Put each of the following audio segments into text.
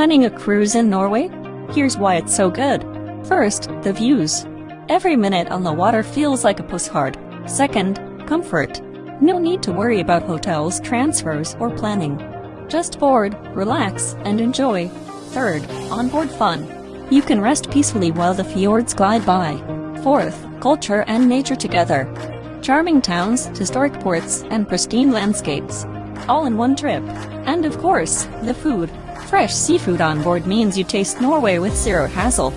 Planning a cruise in Norway? Here's why it's so good. First, the views. Every minute on the water feels like a postcard. Second, comfort. No need to worry about hotels, transfers, or planning. Just board, relax, and enjoy. Third, onboard fun. You can rest peacefully while the fjords glide by. Fourth, culture and nature together. Charming towns, historic ports, and pristine landscapes. All in one trip. And of course, the food. Fresh seafood on board means you taste Norway with zero hassle.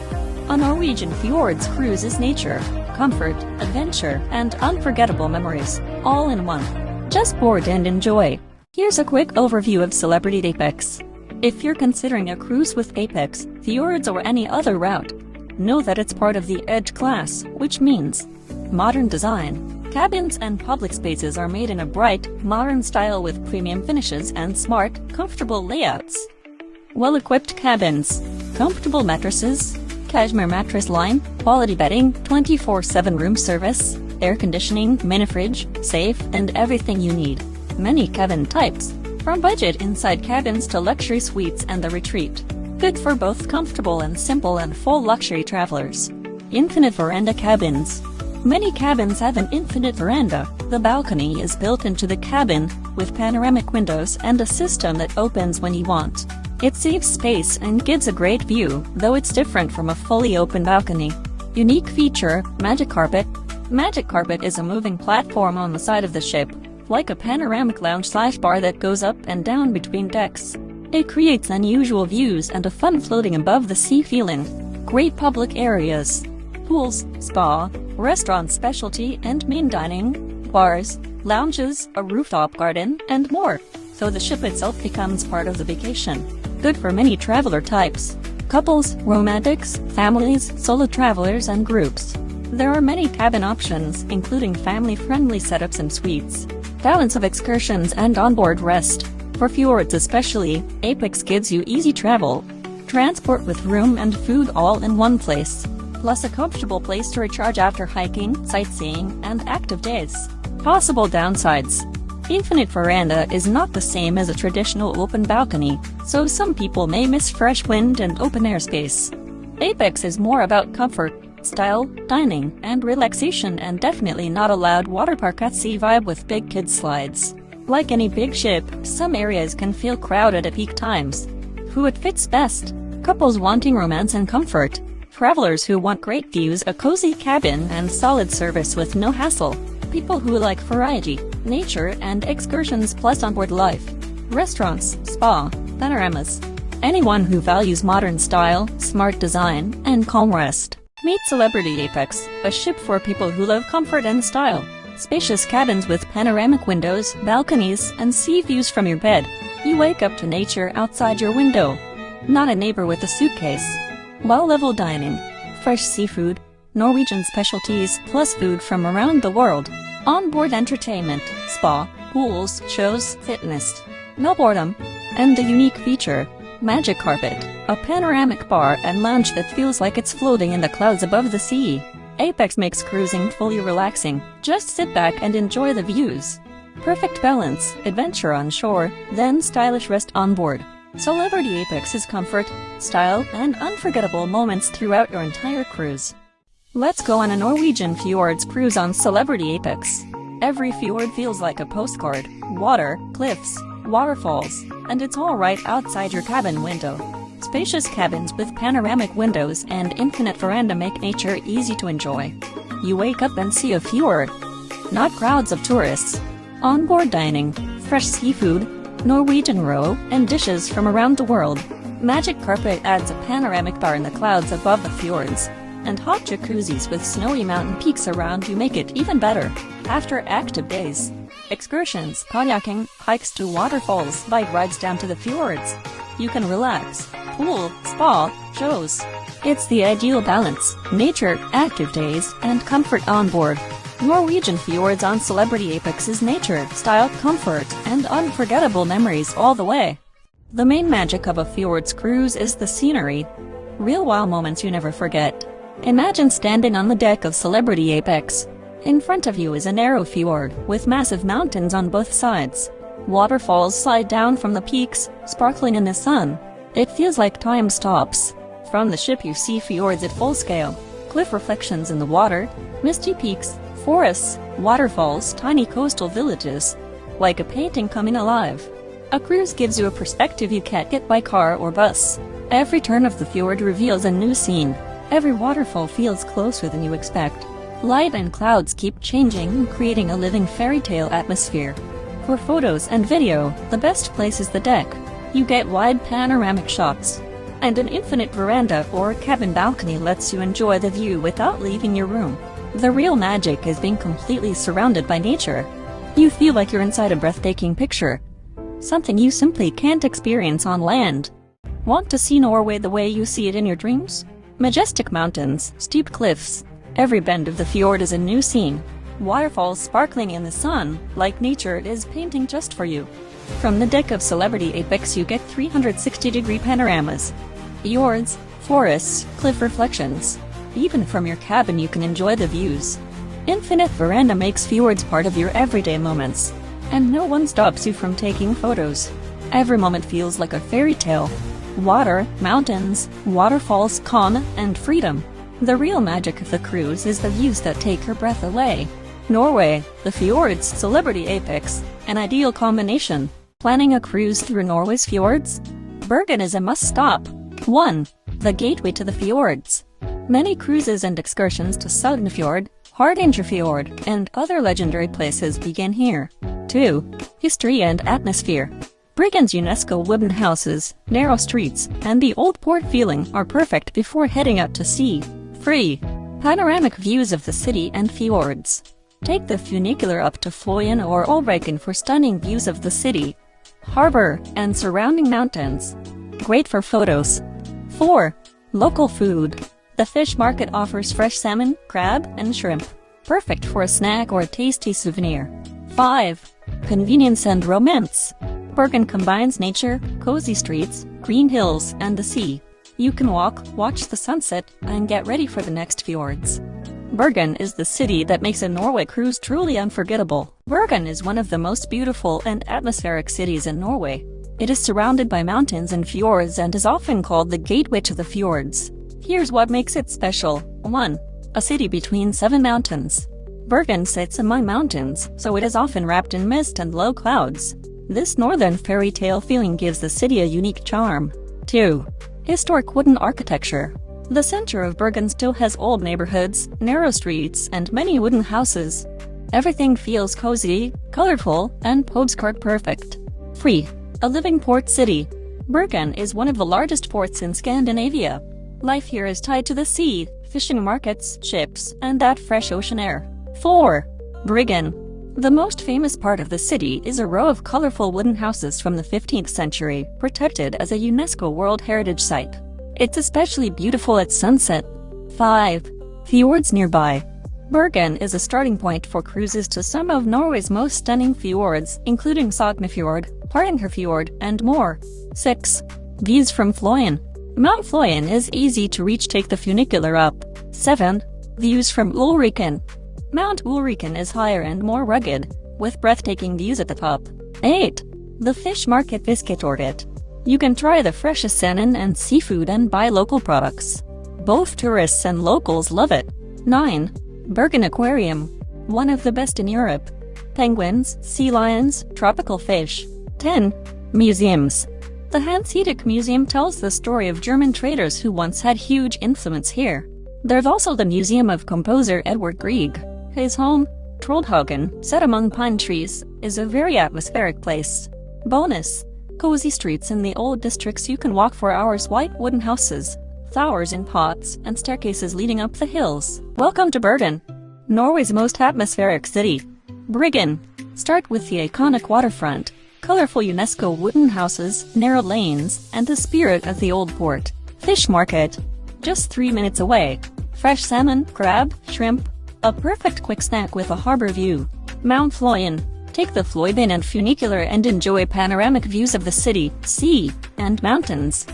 A Norwegian fjords cruise is nature, comfort, adventure, and unforgettable memories, all in one. Just board and enjoy. Here's a quick overview of Celebrity Apex. If you're considering a cruise with Apex, fjords, or any other route, know that it's part of the Edge class, which means modern design. Cabins and public spaces are made in a bright, modern style with premium finishes and smart, comfortable layouts. Well-equipped cabins, comfortable mattresses, cashmere mattress line, quality bedding, 24/7 room service, air conditioning, mini-fridge, safe, and everything you need. Many cabin types, from budget inside cabins to luxury suites and the retreat. Good for both comfortable and simple and full luxury travelers. Infinite veranda cabins. Many cabins have an infinite veranda. The balcony is built into the cabin with panoramic windows and a system that opens when you want. It saves space and gives a great view, though it's different from a fully open balcony. Unique feature, Magic Carpet. Magic Carpet is a moving platform on the side of the ship, like a panoramic lounge/bar that goes up and down between decks. It creates unusual views and a fun floating above the sea feeling. Great public areas. Pools, spa, restaurant specialty and main dining, bars, lounges, a rooftop garden, and more. So the ship itself becomes part of the vacation. Good for many traveler types. Couples, romantics, families, solo travelers, and groups. There are many cabin options, including family-friendly setups and suites. Balance of excursions and onboard rest. For fjords especially, Apex gives you easy travel. Transport with room and food all in one place. Plus a comfortable place to recharge after hiking, sightseeing, and active days. Possible downsides. Infinite veranda is not the same as a traditional open balcony, so some people may miss fresh wind and open airspace. Apex is more about comfort, style, dining, and relaxation, and definitely not a loud water park at sea vibe with big kid slides. Like any big ship, some areas can feel crowded at peak times. Who it fits best? Couples wanting romance and comfort. Travelers who want great views, a cozy cabin, and solid service with no hassle. People who like variety, nature, and excursions plus onboard life. Restaurants, spa, panoramas. Anyone who values modern style, smart design, and calm rest. Meet Celebrity Apex, a ship for people who love comfort and style. Spacious cabins with panoramic windows, balconies, and sea views from your bed. You wake up to nature outside your window. Not a neighbor with a suitcase. Well-level dining. Fresh seafood. Norwegian specialties plus food from around the world. Onboard entertainment, spa, pools, shows, fitness. No boredom. And the unique feature, Magic Carpet, a panoramic bar and lounge that feels like it's floating in the clouds above the sea. Apex makes cruising fully relaxing. Just sit back and enjoy the views. Perfect balance, adventure on shore, then stylish rest on board. Celebrity Apex is comfort, style, and unforgettable moments throughout your entire cruise. Let's go on a Norwegian fjords cruise on Celebrity Apex. Every fjord feels like a postcard. Water, cliffs, waterfalls, and it's all right outside your cabin window. Spacious cabins with panoramic windows and infinite veranda make nature easy to enjoy. You wake up and see a fjord, not crowds of tourists. Onboard dining, fresh seafood, Norwegian roe, and dishes from around the world. Magic Carpet adds a panoramic bar in the clouds above the fjords. And hot jacuzzis with snowy mountain peaks around you make it even better. After active days, excursions, kayaking, hikes to waterfalls, bike rides down to the fjords. You can relax, pool, spa, shows. It's the ideal balance, nature, active days, and comfort on board. Norwegian fjords on Celebrity Apex is nature, style, comfort, and unforgettable memories all the way. The main magic of a fjords cruise is the scenery. Real wow moments you never forget. Imagine standing on the deck of Celebrity Apex. In front of you is a narrow fjord, with massive mountains on both sides. Waterfalls slide down from the peaks, sparkling in the sun. It feels like time stops. From the ship you see fjords at full scale, cliff reflections in the water, misty peaks, forests, waterfalls, tiny coastal villages. Like a painting coming alive. A cruise gives you a perspective you can't get by car or bus. Every turn of the fjord reveals a new scene. Every waterfall feels closer than you expect. Light and clouds keep changing, creating a living fairy tale atmosphere. For photos and video, the best place is the deck. You get wide panoramic shots. And an infinite veranda or cabin balcony lets you enjoy the view without leaving your room. The real magic is being completely surrounded by nature. You feel like you're inside a breathtaking picture. Something you simply can't experience on land. Want to see Norway the way you see it in your dreams? Majestic mountains, steep cliffs. Every bend of the fjord is a new scene. Waterfalls sparkling in the sun, like nature is painting just for you. From the deck of Celebrity Apex you get 360-degree panoramas. Fjords, forests, cliff reflections. Even from your cabin you can enjoy the views. Infinite veranda makes fjords part of your everyday moments. And no one stops you from taking photos. Every moment feels like a fairy tale. Water, mountains, waterfalls, calm, and freedom. The real magic of the cruise is the views that take your breath away. Norway, the fjords, Celebrity Apex, an ideal combination. Planning a cruise through Norway's fjords? Bergen is a must-stop. 1. The gateway to the fjords. Many cruises and excursions to Souvenirs, Geiranger Fjord, and other legendary places begin here. 2. History and atmosphere. Bergen's UNESCO wooden houses, narrow streets, and the old port feeling are perfect before heading out to sea. 3. Panoramic views of the city and fjords. Take the funicular up to Flam or Bergen for stunning views of the city, harbor, and surrounding mountains. Great for photos. 4. Local food. The fish market offers fresh salmon, crab, and shrimp. Perfect for a snack or a tasty souvenir. 5. Convenience and romance. Bergen combines nature, cozy streets, green hills, and the sea. You can walk, watch the sunset, and get ready for the next fjords. Bergen is the city that makes a Norway cruise truly unforgettable. Bergen is one of the most beautiful and atmospheric cities in Norway. It is surrounded by mountains and fjords and is often called the gateway to the fjords. Here's what makes it special. 1. A city between 7 mountains. Bergen sits among mountains, so it is often wrapped in mist and low clouds. This northern fairy tale feeling gives the city a unique charm. 2. Historic wooden architecture. The center of Bergen still has old neighborhoods, narrow streets, and many wooden houses. Everything feels cozy, colorful, and postcard perfect. 3. A living port city. Bergen is one of the largest ports in Scandinavia. Life here is tied to the sea, fishing markets, ships, and that fresh ocean air. 4. Bergen. The most famous part of the city is a row of colorful wooden houses from the 15th century, protected as a UNESCO World Heritage Site. It's especially beautiful at sunset. 5. Fjords nearby. Bergen is a starting point for cruises to some of Norway's most stunning fjords, including Souvenirs Fjord, Geiranger Fjord, and more. 6. Views from Flam. Mount Flam is easy to reach, take the funicular up. 7. Views from Ulriken. Mount Ulriken is higher and more rugged, with breathtaking views at the top. 8. The fish market Fisketorget. You can try the freshest salmon and seafood and buy local products. Both tourists and locals love it. 9. Bergen Aquarium. One of the best in Europe. Penguins, sea lions, tropical fish. 10. Museums. The Hanseatic Museum tells the story of German traders who once had huge influence here. There's also the Museum of composer Edvard Grieg. His home, Troldhagen, set among pine trees, is a very atmospheric place. Bonus. Cozy streets in the old districts. You can walk for hours. White wooden houses, flowers in pots, and staircases leading up the hills. Welcome to Bergen, Norway's most atmospheric city. Bergen. Start with the iconic waterfront, colorful UNESCO wooden houses, narrow lanes, and the spirit of the old port. Fish market. Just 3 minutes away. Fresh salmon, crab, shrimp. A perfect quick snack with a harbor view. Mount Flam. Take the Flyben and funicular and enjoy panoramic views of the city, sea, and mountains.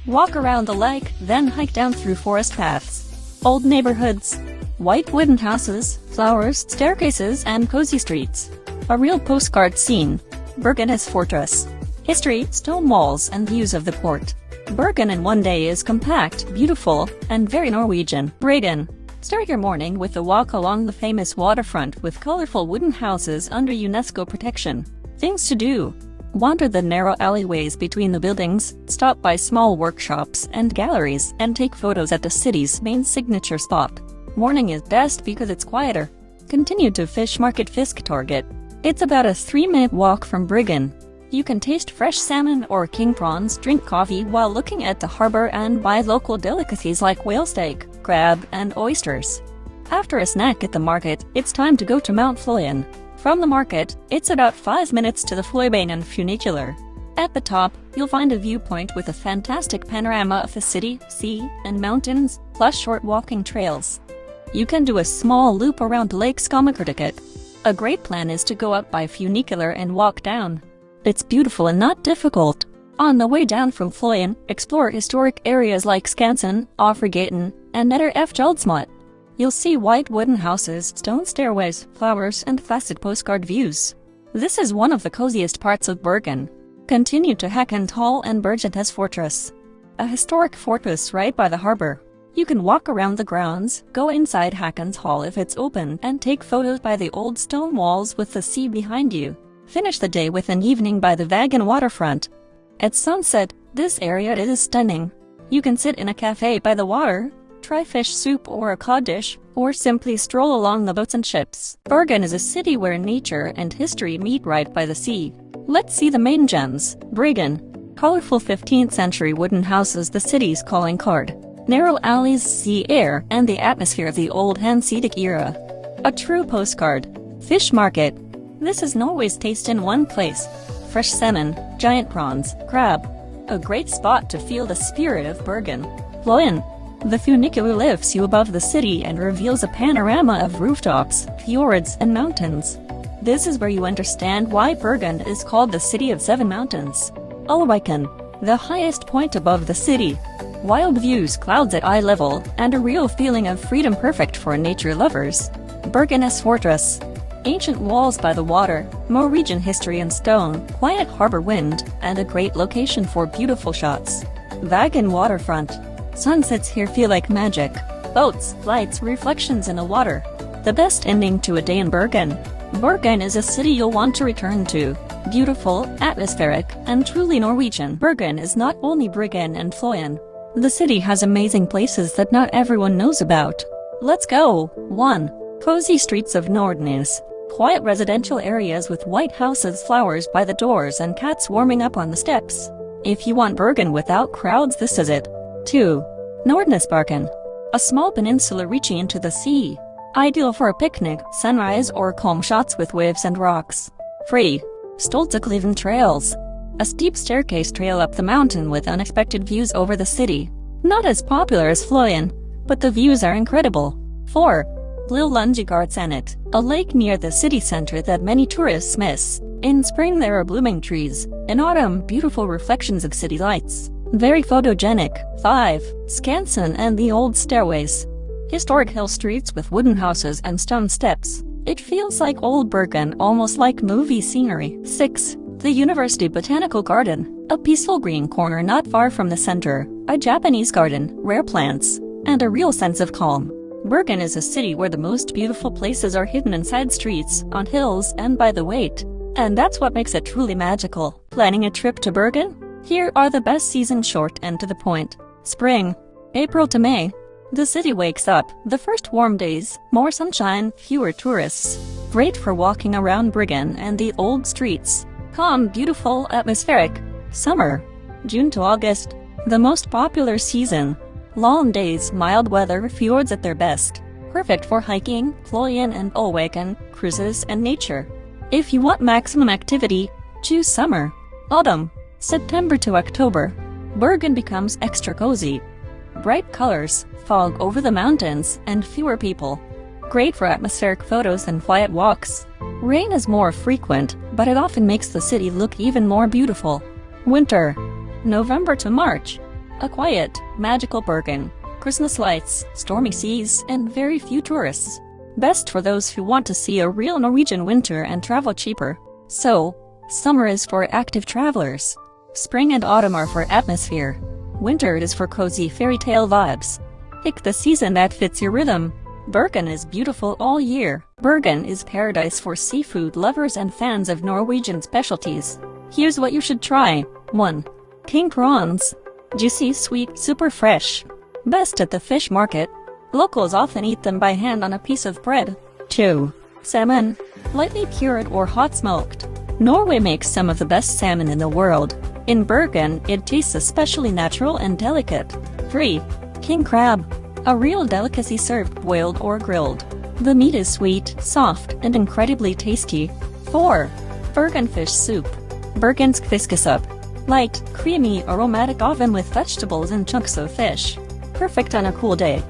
Walk around the lake, then hike down through forest paths. Old neighborhoods. White wooden houses, flowers, staircases, and cozy streets. A real postcard scene. Bergen is fortress. History, stone walls, and views of the port. Bergen in one day is compact, beautiful, and very Norwegian. Bergen. Start your morning with a walk along the famous waterfront with colorful wooden houses under UNESCO protection. Things to do. Wander the narrow alleyways between the buildings, stop by small workshops and galleries, and take photos at the city's main signature spot. Morning is best because it's quieter. Continue to Fish Market Fisketorget. It's about a 3-minute walk from Bergen. You can taste fresh salmon or king prawns, drink coffee while looking at the harbor, and buy local delicacies like whale steak, crab, and oysters. After a snack at the market, it's time to go to Mount Fløyen. From the market, it's about 5 minutes to the Fløibeinen funicular. At the top, you'll find a viewpoint with a fantastic panorama of the city, sea, and mountains, plus short walking trails. You can do a small loop around Lake Skammakertiket. A great plan is to go up by funicular and walk down. It's beautiful and not difficult. On the way down from Fløyen, explore historic areas like Skansen, Ofregaten, and Netter F. Jaldsmot. You'll see white wooden houses, stone stairways, flowers, and facet postcard views. This is one of the coziest parts of Bergen. Continue to Hakkenthal and Bergen's Fortress, a historic fortress right by the harbor. You can walk around the grounds, go inside Hakkenthal if it's open, and take photos by the old stone walls with the sea behind you. Finish the day with an evening by the Bergen waterfront. At sunset, this area is stunning. You can sit in a cafe by the water, try fish soup or a cod dish, or simply stroll along the boats and ships. Bergen is a city where nature and history meet right by the sea. Let's see the main gems. Bergen. Colorful 15th century wooden houses, the city's calling card. Narrow alleys, sea air, and the atmosphere of the old Hanseatic era. A true postcard. Fish market. This is Norway's taste in one place. Fresh salmon, giant prawns, crab. A great spot to feel the spirit of Bergen. Fløyen. The funicular lifts you above the city and reveals a panorama of rooftops, fjords, and mountains. This is where you understand why Bergen is called the City of Seven Mountains. Ulriken. The highest point above the city. Wild views, clouds at eye level, and a real feeling of freedom perfect for nature lovers. Bergen's Fortress. Ancient walls by the water, Norwegian history in stone, quiet harbor wind, and a great location for beautiful shots. Bergen waterfront. Sunsets here feel like magic. Boats, lights, reflections in the water. The best ending to a day in Bergen. Bergen is a city you'll want to return to. Beautiful, atmospheric, and truly Norwegian. Bergen is not only Bergen and Fløyen. The city has amazing places that not everyone knows about. Let's go! 1. Cozy streets of Nordnes. Quiet residential areas with white houses, flowers by the doors, and cats warming up on the steps. If you want Bergen without crowds, this is it. 2. Nordnesparken. A small peninsula reaching into the sea. Ideal for a picnic, sunrise, or calm shots with waves and rocks. 3. Stoltekliven trails. A steep staircase trail up the mountain with unexpected views over the city. Not as popular as Fløyen, but the views are incredible. 4. Lillelundegardsvannet, a lake near the city center that many tourists miss. In spring there are blooming trees, in autumn beautiful reflections of city lights. Very photogenic. 5. Skansen and the old stairways. Historic hill streets with wooden houses and stone steps. It feels like old Bergen, almost like movie scenery. 6. The University Botanical Garden, a peaceful green corner not far from the center, a Japanese garden, rare plants, and a real sense of calm. Bergen is a city where the most beautiful places are hidden inside streets, on hills, and by the weight. And that's what makes it truly magical. Planning a trip to Bergen? Here are the best seasons, short and to the point. Spring. April to May. The city wakes up. The first warm days, more sunshine, fewer tourists. Great for walking around Bergen and the old streets. Calm, beautiful, atmospheric. Summer. June to August. The most popular season. Long days, mild weather, fjords at their best. Perfect for hiking, Fløyen and Ulriken, cruises, and nature. If you want maximum activity, choose summer. Autumn. September to October. Bergen becomes extra cozy. Bright colors, fog over the mountains, and fewer people. Great for atmospheric photos and quiet walks. Rain is more frequent, but it often makes the city look even more beautiful. Winter. November to March. A quiet, magical Bergen. Christmas lights, stormy seas, and very few tourists. Best for those who want to see a real Norwegian winter and travel cheaper. So, summer is for active travelers. Spring and autumn are for atmosphere. Winter is for cozy fairy tale vibes. Pick the season that fits your rhythm. Bergen is beautiful all year. Bergen is paradise for seafood lovers and fans of Norwegian specialties. Here's what you should try. 1. King prawns. Juicy, sweet, super fresh. Best at the fish market. Locals often eat them by hand on a piece of bread. 2. Salmon. Lightly cured or hot smoked. Norway makes some of the best salmon in the world. In Bergen, it tastes especially natural and delicate. 3. King crab. A real delicacy served boiled or grilled. The meat is sweet, soft, and incredibly tasty. 4. Bergen fish soup. Bergensk fiskesoup. Light, creamy, aromatic oven with vegetables and chunks of fish. Perfect on a cool day.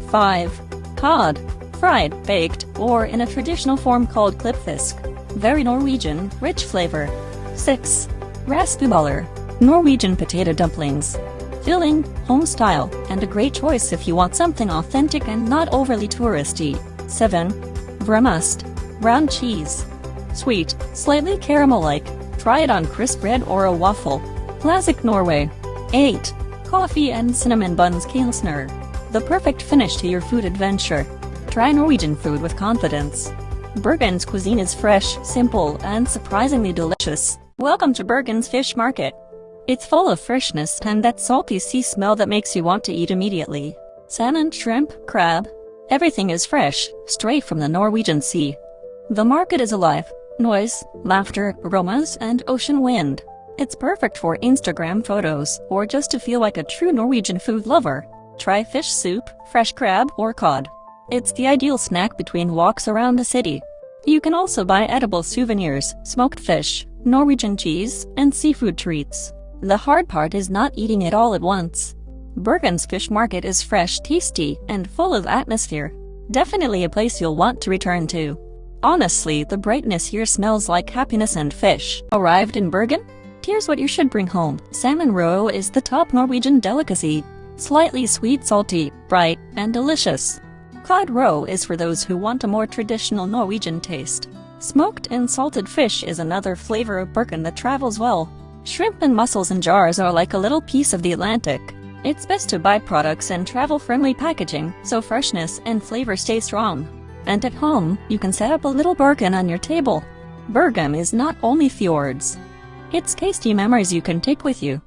5. Cod. Fried, baked, or in a traditional form called klippfisk. Very Norwegian, rich flavor. 6. Raspuballer. Norwegian potato dumplings. Filling, home style, and a great choice if you want something authentic and not overly touristy. 7. Bremust. Brown cheese. Sweet, slightly caramel-like. Try it on crisp bread or a waffle. Classic Norway. 8. Coffee and cinnamon buns Kilsner. The perfect finish to your food adventure. Try Norwegian food with confidence. Bergen's cuisine is fresh, simple, and surprisingly delicious. Welcome to Bergen's Fish Market. It's full of freshness and that salty sea smell that makes you want to eat immediately. Salmon, shrimp, crab. Everything is fresh, straight from the Norwegian Sea. The market is alive. Noise, laughter, aromas, and ocean wind. It's perfect for Instagram photos or just to feel like a true Norwegian food lover. Try fish soup, fresh crab, or cod. It's the ideal snack between walks around the city. You can also buy edible souvenirs, smoked fish, Norwegian cheese, and seafood treats. The hard part is not eating it all at once. Bergen's fish market is fresh, tasty, and full of atmosphere. Definitely a place you'll want to return to. Honestly, the brightness here smells like happiness and fish. Arrived in Bergen? Here's what you should bring home. Salmon roe is the top Norwegian delicacy. Slightly sweet, salty, bright, and delicious. Cod roe is for those who want a more traditional Norwegian taste. Smoked and salted fish is another flavor of Bergen that travels well. Shrimp and mussels in jars are like a little piece of the Atlantic. It's best to buy products in travel-friendly packaging, so freshness and flavor stay strong. And at home, you can set up a little Bergen on your table. Bergen is not only fjords. It's tasty memories you can take with you.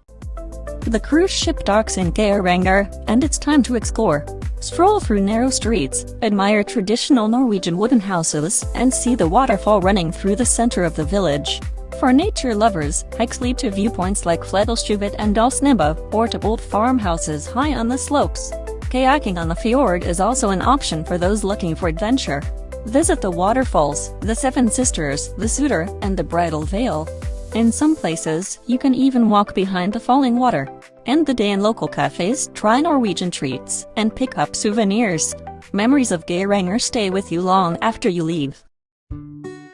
The cruise ship docks in Geiranger, and it's time to explore. Stroll through narrow streets, admire traditional Norwegian wooden houses, and see the waterfall running through the center of the village. For nature lovers, hikes lead to viewpoints like Fledelstuvet and Dalsnibba, or to old farmhouses high on the slopes. Kayaking on the fjord is also an option for those looking for adventure. Visit the waterfalls, the Seven Sisters, the Suder, and the Bridal Veil. In some places, you can even walk behind the falling water. End the day in local cafes, try Norwegian treats, and pick up souvenirs. Memories of Geiranger stay with you long after you leave.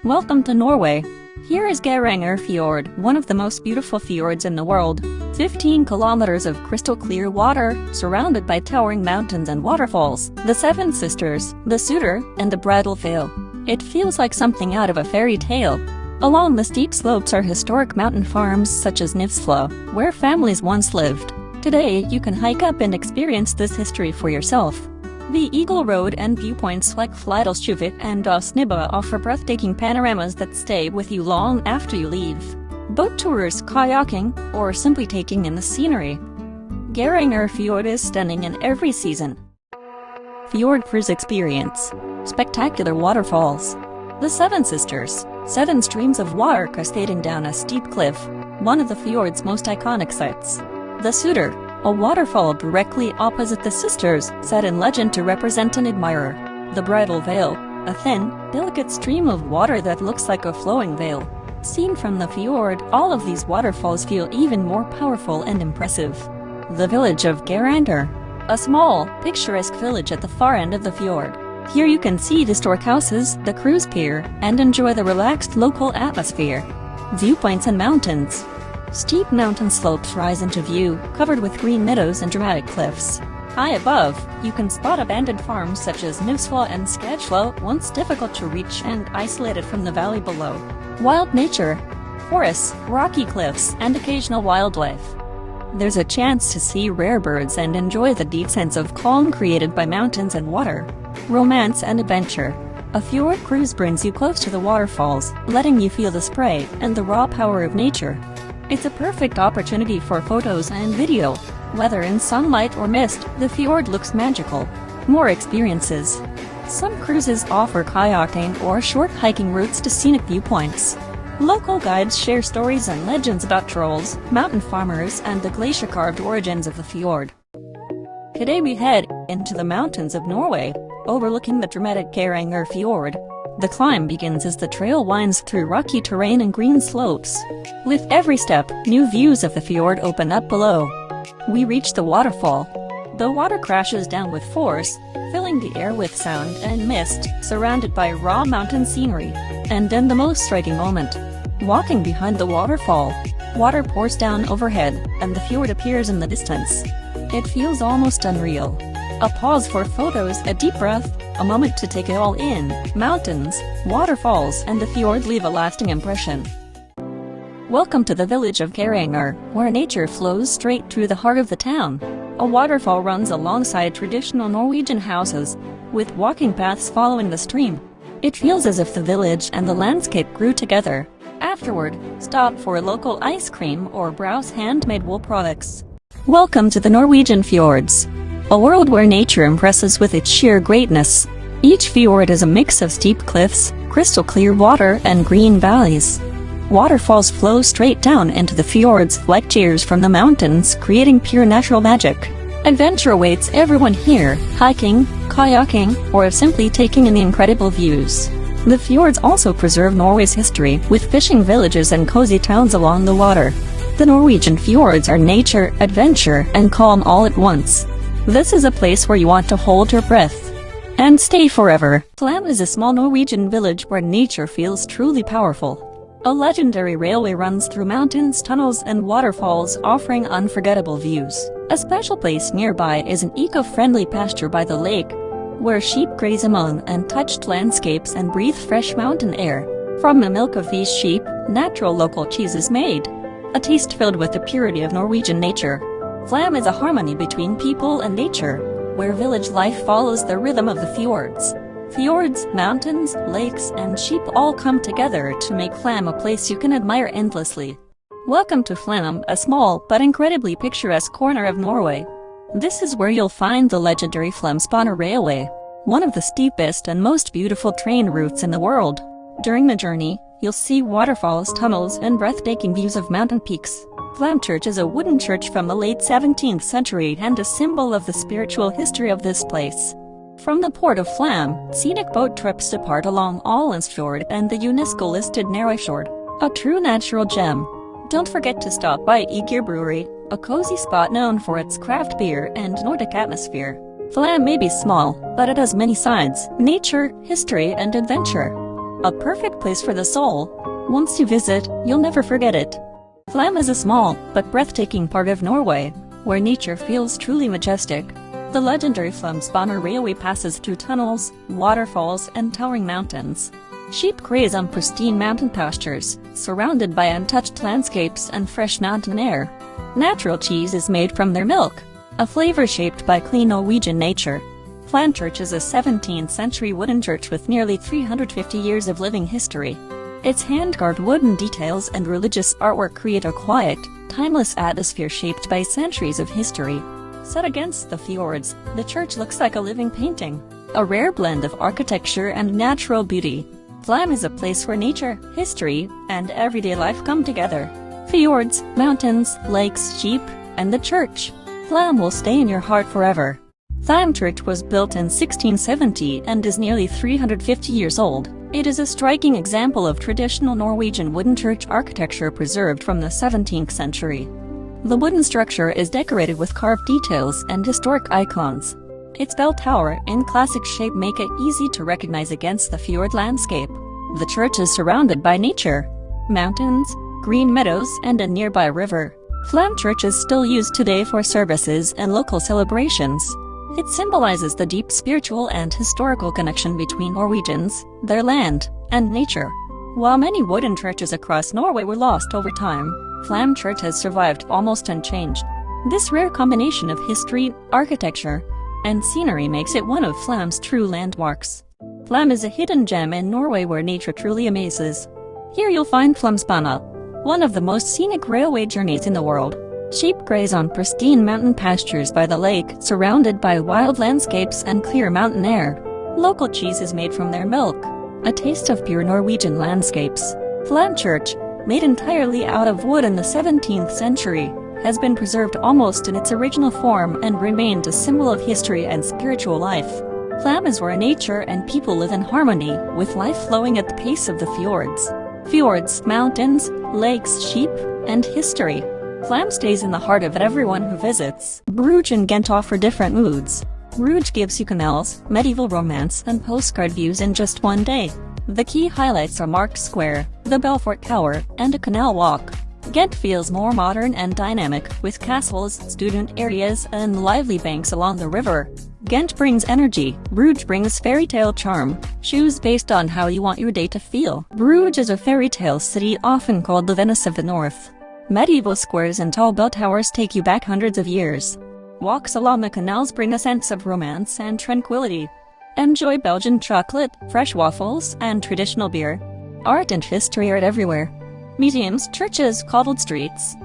Welcome to Norway. Here is Geiranger Fjord, one of the most beautiful fjords in the world. 15 kilometers of crystal clear water, surrounded by towering mountains and waterfalls, the Seven Sisters, the Suder, and the Bridal Veil. It feels like something out of a fairy tale. Along the steep slopes are historic mountain farms such as Nifsfla, where families once lived. Today, you can hike up and experience this history for yourself. The Eagle Road and viewpoints like Fledelstuvet and Dalsnibba offer breathtaking panoramas that stay with you long after you leave. Boat tours, kayaking, or simply taking in the scenery. Geiranger Fjord is stunning in every season. Fjord Cruise Experience. Spectacular waterfalls. The Seven Sisters. 7 streams of water cascading down a steep cliff, one of the fjord's most iconic sights. The Suder, a waterfall directly opposite the Sisters, set in legend to represent an admirer. The Bridal Veil, a thin, delicate stream of water that looks like a flowing veil. Seen from the fjord, all of these waterfalls feel even more powerful and impressive. The village of Geiranger, a small, picturesque village at the far end of the fjord. Here you can see historic houses, the cruise pier, and enjoy the relaxed local atmosphere. Viewpoints and mountains. Steep mountain slopes rise into view, covered with green meadows and dramatic cliffs. High above, you can spot abandoned farms such as Nifsfla and Skadfla, once difficult to reach and isolated from the valley below. Wild nature. Forests, rocky cliffs, and occasional wildlife. There's a chance to see rare birds and enjoy the deep sense of calm created by mountains and water. Romance and adventure. A fjord cruise brings you close to the waterfalls, letting you feel the spray and the raw power of nature. It's a perfect opportunity for photos and video. Whether in sunlight or mist, the fjord looks magical. More experiences. Some cruises offer kayaking or short hiking routes to scenic viewpoints. Local guides share stories and legends about trolls, mountain farmers, and the glacier-carved origins of the fjord. Today we head into the mountains of Norway, overlooking the dramatic Geiranger Fjord. The climb begins as the trail winds through rocky terrain and green slopes. With every step, new views of the fjord open up below. We reach the waterfall. The water crashes down with force, filling the air with sound and mist, surrounded by raw mountain scenery. And then the most striking moment. Walking behind the waterfall, water pours down overhead, and the fjord appears in the distance. It feels almost unreal. A pause for photos, a deep breath, a moment to take it all in. Mountains, waterfalls, and the fjord leave a lasting impression. Welcome to the village of Geiranger, where nature flows straight through the heart of the town. A waterfall runs alongside traditional Norwegian houses, with walking paths following the stream. It feels as if the village and the landscape grew together. Afterward, stop for a local ice cream or browse handmade wool products. Welcome to the Norwegian fjords, a world where nature impresses with its sheer greatness. Each fjord is a mix of steep cliffs, crystal clear water, and green valleys. Waterfalls flow straight down into the fjords like tears from the mountains, creating pure natural magic. Adventure awaits everyone here, hiking, kayaking, or simply taking in the incredible views. The fjords also preserve Norway's history, with fishing villages and cozy towns along the water. The Norwegian fjords are nature, adventure, and calm all at once. This is a place where you want to hold your breath and stay forever. Flam is a small Norwegian village where nature feels truly powerful. A legendary railway runs through mountains, tunnels, and waterfalls, offering unforgettable views. A special place nearby is an eco-friendly pasture by the lake, where sheep graze among untouched landscapes and breathe fresh mountain air. From the milk of these sheep, natural local cheese is made, a taste filled with the purity of Norwegian nature. Flam is a harmony between people and nature, where village life follows the rhythm of the fjords. Fjords, mountains, lakes, and sheep all come together to make Flam a place you can admire endlessly. Welcome to Flam, a small but incredibly picturesque corner of Norway. This is where you'll find the legendary Flamsbane Railway, one of the steepest and most beautiful train routes in the world. During the journey, you'll see waterfalls, tunnels, and breathtaking views of mountain peaks. Flam Church is a wooden church from the late 17th century and a symbol of the spiritual history of this place. From the port of Flam, scenic boat trips depart along Fjord and the UNESCO-listed Norway Fjord, a true natural gem. Don't forget to stop by Geiranger Brewery, a cozy spot known for its craft beer and Nordic atmosphere. Flam may be small, but it has many sides: nature, history, and adventure. A perfect place for the soul. Once you visit, you'll never forget it. Flam is a small but breathtaking part of Norway, where nature feels truly majestic. The legendary Flamsbane Railway passes through tunnels, waterfalls, and towering mountains. Sheep graze on pristine mountain pastures, surrounded by untouched landscapes and fresh mountain air. Natural cheese is made from their milk, a flavor shaped by clean Norwegian nature. Flam Church is a 17th century wooden church with nearly 350 years of living history. Its hand-carved wooden details and religious artwork create a quiet, timeless atmosphere shaped by centuries of history. Set against the fjords, the church looks like a living painting, a rare blend of architecture and natural beauty. Flam is a place where nature, history, and everyday life come together. Fjords, mountains, lakes, sheep, and the church. Flam will stay in your heart forever. Flam Church was built in 1670 and is nearly 350 years old. It is a striking example of traditional Norwegian wooden church architecture preserved from the 17th century. The wooden structure is decorated with carved details and historic icons. Its bell tower in classic shape make it easy to recognize against the fjord landscape. The church is surrounded by nature, mountains, green meadows, and a nearby river. Flam Church is still used today for services and local celebrations. It symbolizes the deep spiritual and historical connection between Norwegians, their land, and nature. While many wooden churches across Norway were lost over time, Flam Church has survived almost unchanged. This rare combination of history, architecture, and scenery makes it one of Flam's true landmarks. Flam is a hidden gem in Norway where nature truly amazes. Here you'll find Flamsbana, one of the most scenic railway journeys in the world. Sheep graze on pristine mountain pastures by the lake, surrounded by wild landscapes and clear mountain air. Local cheese is made from their milk, a taste of pure Norwegian landscapes. Flam Church, made entirely out of wood in the 17th century, has been preserved almost in its original form and remained a symbol of history and spiritual life. Flam is where nature and people live in harmony, with life flowing at the pace of the fjords. Fjords, mountains, lakes, sheep, and history. Flam stays in the heart of everyone who visits. Bruges and Ghent offer different moods. Bruges gives you canals, medieval romance, and postcard views in just one day. The key highlights are Markt Square, the Belfort Tower, and a canal walk. Ghent feels more modern and dynamic, with castles, student areas, and lively banks along the river. Ghent brings energy, Bruges brings fairy tale charm. Choose based on how you want your day to feel. Bruges is a fairy tale city often called the Venice of the North. Medieval squares and tall bell towers take you back hundreds of years. Walks along the canals bring a sense of romance and tranquility. Enjoy Belgian chocolate, fresh waffles, and traditional beer. Art and history are everywhere. Museums, churches, cobbled streets.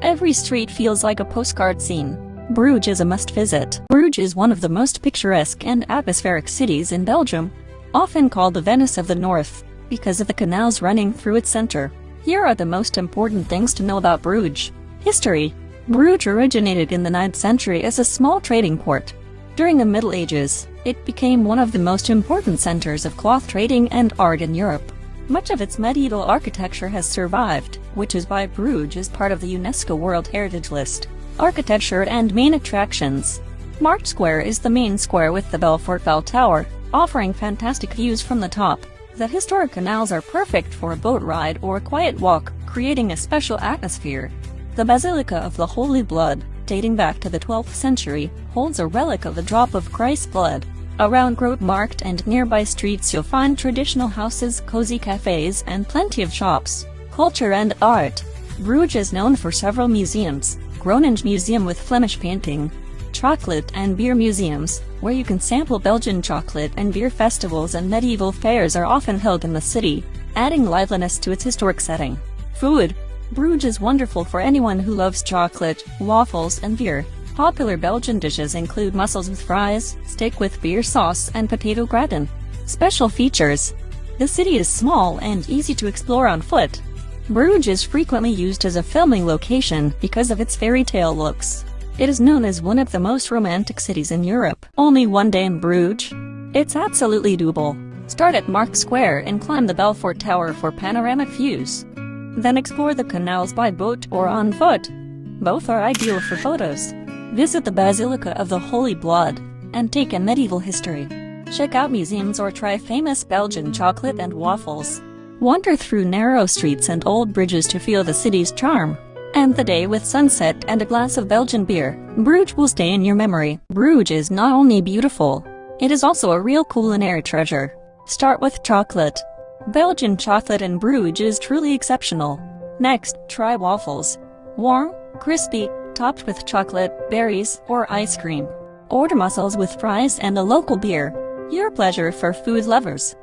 Every street feels like a postcard scene. Bruges is a must-visit. Bruges is one of the most picturesque and atmospheric cities in Belgium, often called the Venice of the North, because of the canals running through its center. Here are the most important things to know about Bruges. History. Bruges originated in the 9th century as a small trading port. During the Middle Ages, it became one of the most important centers of cloth trading and art in Europe. Much of its medieval architecture has survived, which is why Bruges is part of the UNESCO World Heritage List. Architecture and main attractions. Markt Square is the main square with the Belfort Bell Tower, offering fantastic views from the top. The historic canals are perfect for a boat ride or a quiet walk, creating a special atmosphere. The Basilica of the Holy Blood, dating back to the 12th century, holds a relic of the drop of Christ's blood. Around Grote Markt and nearby streets you'll find traditional houses, cozy cafes, and plenty of shops. Culture and art. Bruges is known for several museums. Groningen Museum with Flemish painting. Chocolate and beer museums, where you can sample Belgian chocolate, and beer festivals and medieval fairs are often held in the city, adding liveliness to its historic setting. Food. Bruges is wonderful for anyone who loves chocolate, waffles, and beer. Popular Belgian dishes include mussels with fries, steak with beer sauce, and potato gratin. Special features. The city is small and easy to explore on foot. Bruges is frequently used as a filming location because of its fairy tale looks. It is known as one of the most romantic cities in Europe. Only one day in Bruges? It's absolutely doable. Start at Markt Square and climb the Belfort Tower for panoramic views. Then explore the canals by boat or on foot. Both are ideal for photos. Visit the Basilica of the Holy Blood and take in medieval history. Check out museums or try famous Belgian chocolate and waffles. Wander through narrow streets and old bridges to feel the city's charm. End the day with sunset and a glass of Belgian beer. Bruges will stay in your memory. Bruges is not only beautiful, it is also a real culinary treasure. Start with chocolate. Belgian chocolate in Bruges is truly exceptional. Next, try waffles. Warm, crispy, topped with chocolate, berries, or ice cream. Order mussels with fries and a local beer. Your pleasure for food lovers.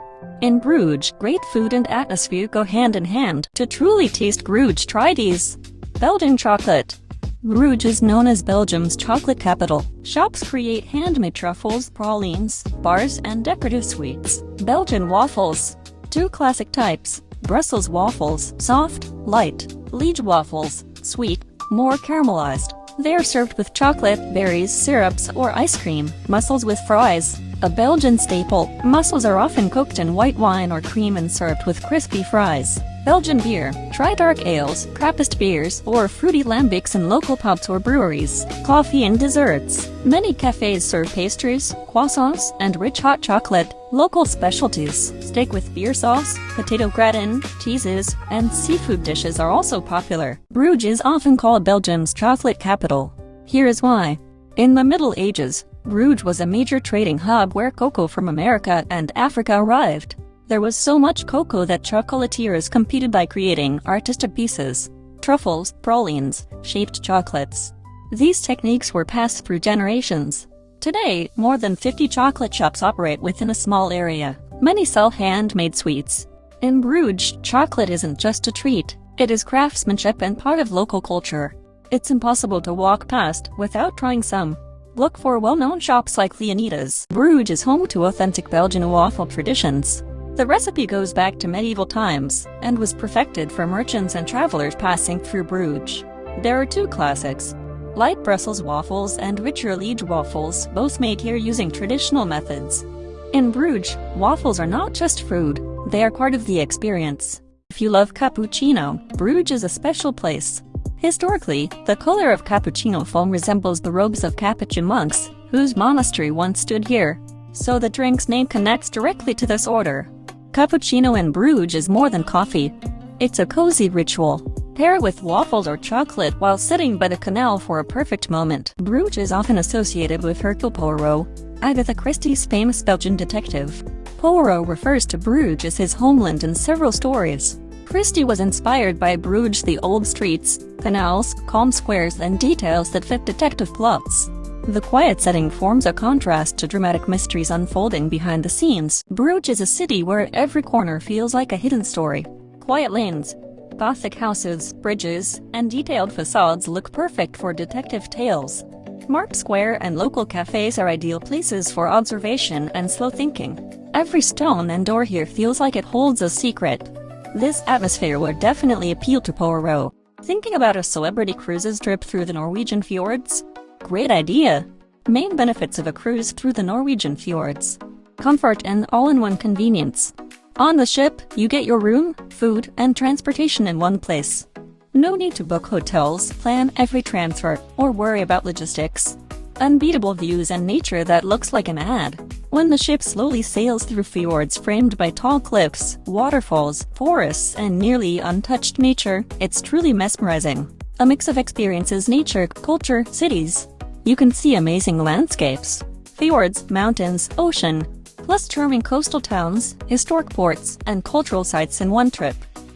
In Bruges, great food and atmosphere go hand in hand. To truly taste Bruges, try these. Belgian chocolate. Bruges is known as Belgium's chocolate capital. Shops create handmade truffles, pralines, bars, and decorative sweets. Belgian waffles. Two classic types. Brussels waffles, soft, light. Liege waffles, sweet, more caramelized. They are served with chocolate, berries, syrups, or ice cream. Mussels with fries. A Belgian staple, mussels are often cooked in white wine or cream and served with crispy fries. Belgian beer. Try dark ales, Trappist beers, or fruity lambics in local pubs or breweries. Coffee and desserts. Many cafes serve pastries, croissants, and rich hot chocolate. Local specialties. Steak with beer sauce, potato gratin, cheeses, and seafood dishes are also popular. Bruges is often called Belgium's chocolate capital. Here is why. In the Middle Ages, Bruges was a major trading hub where cocoa from America and Africa arrived. There was so much cocoa that chocolatiers competed by creating artistic pieces, truffles, pralines, shaped chocolates. These techniques were passed through generations. Today, more than 50 chocolate shops operate within a small area. Many sell handmade sweets. In Bruges, chocolate isn't just a treat. It is craftsmanship and part of local culture. It's impossible to walk past without trying some. Look for well-known shops like Leonida's. Bruges is home to authentic Belgian waffle traditions. The recipe goes back to medieval times and was perfected for merchants and travelers passing through Bruges. There are two classics: light Brussels waffles and richer Liege waffles, both made here using traditional methods. In Bruges, waffles are not just food, they are part of the experience. If you love cappuccino, Bruges is a special place. Historically, the color of cappuccino foam resembles the robes of Capuchin monks, whose monastery once stood here, so the drink's name connects directly to this order. Cappuccino in Bruges is more than coffee. It's a cozy ritual. Pair it with waffles or chocolate while sitting by the canal for a perfect moment. Bruges is often associated with Hercule Poirot, Agatha Christie's famous Belgian detective. Poirot refers to Bruges as his homeland in several stories. Christie was inspired by Bruges' the old streets, canals, calm squares, and details that fit detective plots. The quiet setting forms a contrast to dramatic mysteries unfolding behind the scenes. Bruges is a city where every corner feels like a hidden story. Quiet lanes, Gothic houses, bridges, and detailed facades look perfect for detective tales. Market Square and local cafes are ideal places for observation and slow thinking. Every stone and door here feels like it holds a secret. This atmosphere would definitely appeal to Poirot. Thinking about a celebrity cruises trip through the Norwegian fjords? Great idea! Main benefits of a cruise through the Norwegian fjords: comfort and all-in-one convenience. On the ship, you get your room, food, and transportation in one place. No need to book hotels, plan every transfer, or worry about logistics. Unbeatable views and nature that looks like an ad. When the ship slowly sails through fjords framed by tall cliffs, waterfalls, forests, and nearly untouched nature, it's truly mesmerizing. A mix of experiences: nature, culture, cities. You can see amazing landscapes, fjords, mountains, ocean, plus charming coastal towns, historic ports, and cultural sites in one trip.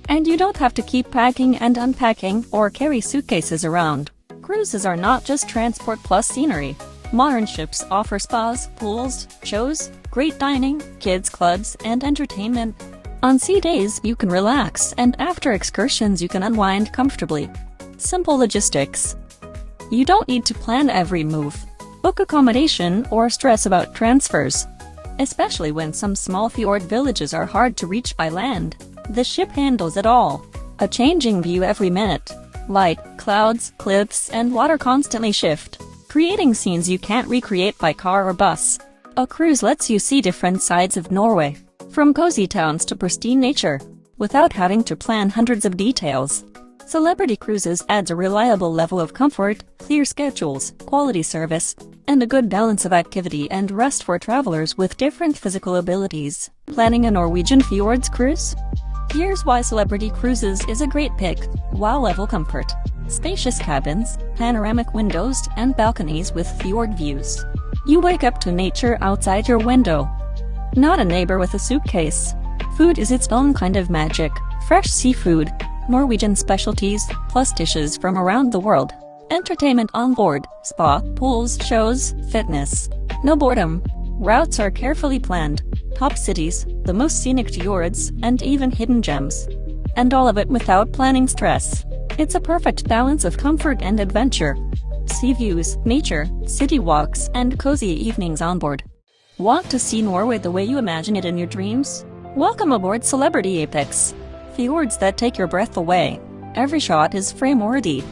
And you don't have to keep packing and unpacking or carry suitcases around. Cruises are not just transport plus scenery. Modern ships offer spas, pools, shows, great dining, kids clubs, and entertainment. On sea days, you can relax, and after excursions you can unwind comfortably. Simple logistics. You don't need to plan every move, book accommodation, or stress about transfers. Especially when some small fjord villages are hard to reach by land. The ship handles it all. A changing view every minute. Light, clouds, cliffs, and water constantly shift, creating scenes you can't recreate by car or bus. A cruise lets you see different sides of Norway, from cozy towns to pristine nature, without having to plan hundreds of details. Celebrity Cruises adds a reliable level of comfort, clear schedules, quality service, and a good balance of activity and rest for travelers with different physical abilities. Planning a Norwegian fjords cruise? Here's why Celebrity Cruises is a great pick. Wow-level comfort. Spacious cabins, panoramic windows, and balconies with fjord views. You wake up to nature outside your window. Not a neighbor with a suitcase. Food is its own kind of magic. Fresh seafood, Norwegian specialties, plus dishes from around the world. Entertainment on board, spa, pools, shows, fitness. No boredom. Routes are carefully planned. Top cities, the most scenic fjords, and even hidden gems. And all of it without planning stress. It's a perfect balance of comfort and adventure. Sea views, nature, city walks, and cozy evenings on board. Want to see Norway the way you imagine it in your dreams? Welcome aboard Celebrity Apex. Fjords that take your breath away. Every shot is frame-worthy.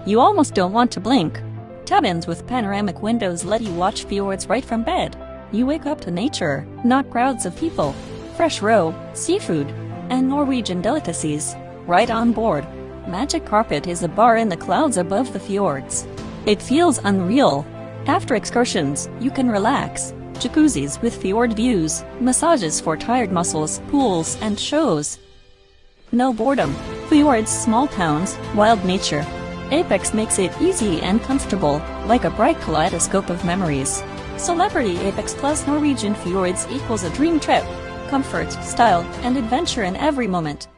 You almost don't want to blink. Cabins with panoramic windows let you watch fjords right from bed. You wake up to nature, not crowds of people. Fresh roe, seafood, and Norwegian delicacies, right on board. Magic Carpet is a bar in the clouds above the fjords. It feels unreal. After excursions, you can relax. Jacuzzis with fjord views, massages for tired muscles, pools, and shows. No boredom. Fjords, small towns, wild nature. Apex makes it easy and comfortable, like a bright kaleidoscope of memories. Celebrity Apex plus Norwegian fjords equals a dream trip. Comfort, style, and adventure in every moment.